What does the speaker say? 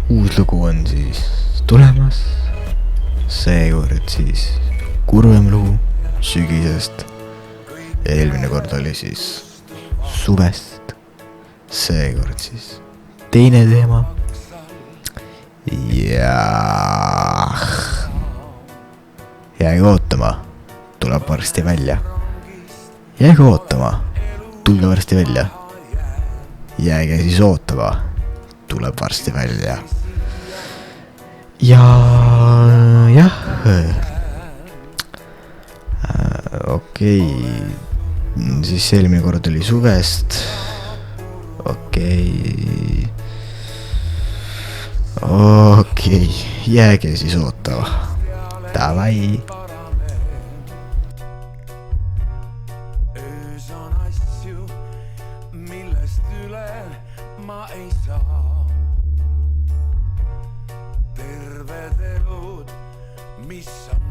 uus lugu on siis tulemas. Seekord siis kurvem lugu sügisest. Eelmine kord oli siis suvest. Seekord siis teine teema. Jääge ootama, tuleb varsti välja. Jääge ootama, tulge varsti välja. Jääge siis ootama, tuleb varsti välja. Ja jah, okei, siis eelmine kord oli suvest. Okei, jääge siis ootama. Davai. Öös on asju, millest üle ma ei saa. Terved elud, mis on